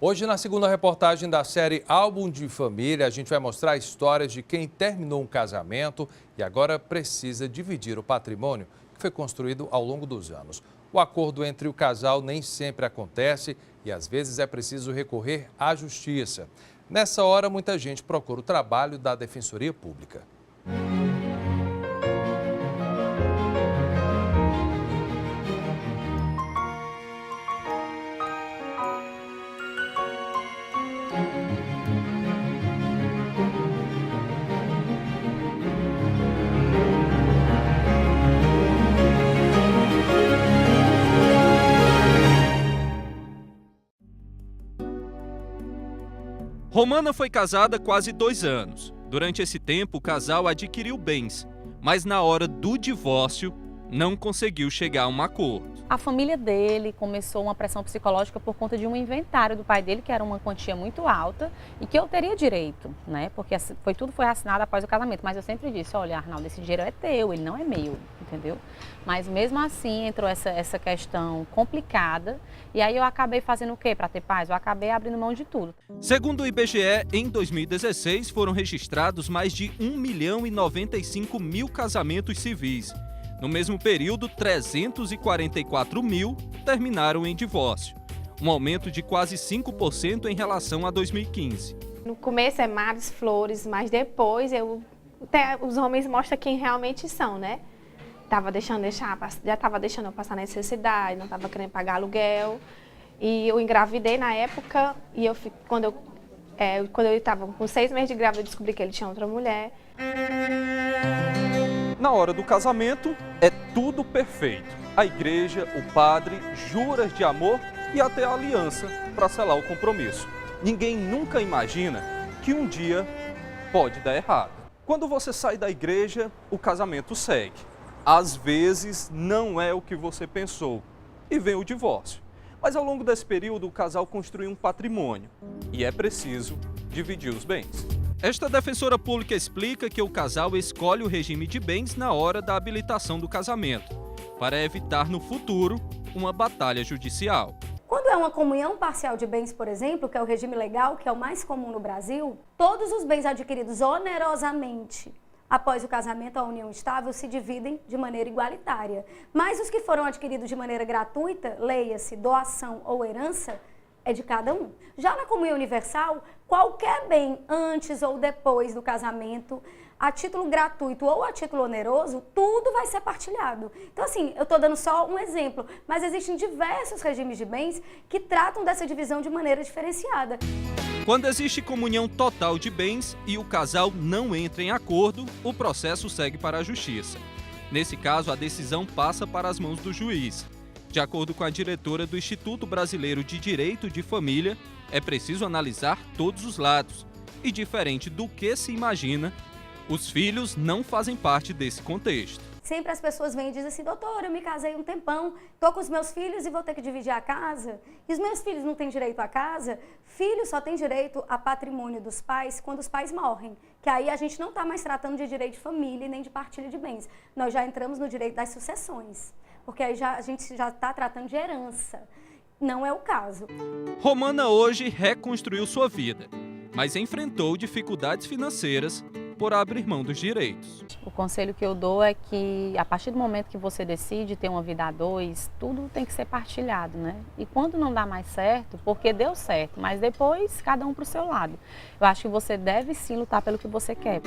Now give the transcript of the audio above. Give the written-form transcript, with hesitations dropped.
Hoje, na segunda reportagem da série Álbum de Família, a gente vai mostrar histórias de quem terminou um casamento e agora precisa dividir o patrimônio que foi construído ao longo dos anos. O acordo entre o casal nem sempre acontece e às vezes é preciso recorrer à justiça. Nessa hora, muita gente procura o trabalho da Defensoria Pública. Romana foi casada há quase 2 anos. Durante esse tempo, o casal adquiriu bens, mas na hora do divórcio, não conseguiu chegar a um acordo. A família dele começou uma pressão psicológica por conta de um inventário do pai dele, que era uma quantia muito alta e que eu teria direito, né? Porque tudo foi assinado após o casamento. Mas eu sempre disse, olha, Arnaldo, esse dinheiro é teu, ele não é meu, entendeu? Mas mesmo assim entrou essa questão complicada e aí eu acabei fazendo o quê para ter paz? Eu acabei abrindo mão de tudo. Segundo o IBGE, em 2016 foram registrados mais de 1.095.000 casamentos civis. No mesmo período, 344 mil terminaram em divórcio, um aumento de quase 5% em relação a 2015. No começo é mares, flores, mas depois os homens mostram quem realmente são, né? Já estava deixando eu passar necessidade, não estava querendo pagar aluguel. E eu engravidei na época e quando eu estava com 6 meses de grávida, eu descobri que ele tinha outra mulher. Na hora do casamento, é tudo perfeito. A igreja, o padre, juras de amor e até a aliança para selar o compromisso. Ninguém nunca imagina que um dia pode dar errado. Quando você sai da igreja, o casamento segue. Às vezes, não é o que você pensou e vem o divórcio. Mas ao longo desse período, o casal construiu um patrimônio e é preciso dividir os bens. Esta defensora pública explica que o casal escolhe o regime de bens na hora da habilitação do casamento, para evitar no futuro uma batalha judicial. Quando é uma comunhão parcial de bens, por exemplo, que é o regime legal, que é o mais comum no Brasil, todos os bens adquiridos onerosamente após o casamento, a união estável, se dividem de maneira igualitária. Mas os que foram adquiridos de maneira gratuita, leia-se doação ou herança, é de cada um. Já na comunhão universal, qualquer bem antes ou depois do casamento, a título gratuito ou a título oneroso, tudo vai ser partilhado. Então, assim, eu estou dando só um exemplo, mas existem diversos regimes de bens que tratam dessa divisão de maneira diferenciada. Quando existe comunhão total de bens e o casal não entra em acordo, o processo segue para a justiça. Nesse caso, a decisão passa para as mãos do juiz. De acordo com a diretora do Instituto Brasileiro de Direito de Família, é preciso analisar todos os lados. E diferente do que se imagina, os filhos não fazem parte desse contexto. Sempre as pessoas vêm e dizem assim, doutora, eu me casei um tempão, estou com os meus filhos e vou ter que dividir a casa. E os meus filhos não têm direito à casa? Filho só tem direito a patrimônio dos pais quando os pais morrem. Que aí a gente não está mais tratando de direito de família nem de partilha de bens. Nós já entramos no direito das sucessões. Porque aí a gente já está tratando de herança. Não é o caso. Romana hoje reconstruiu sua vida, mas enfrentou dificuldades financeiras por abrir mão dos direitos. O conselho que eu dou é que, a partir do momento que você decide ter uma vida a dois, tudo tem que ser partilhado, né? E quando não dá mais certo, porque deu certo, mas depois cada um para o seu lado. Eu acho que você deve sim lutar pelo que você quer.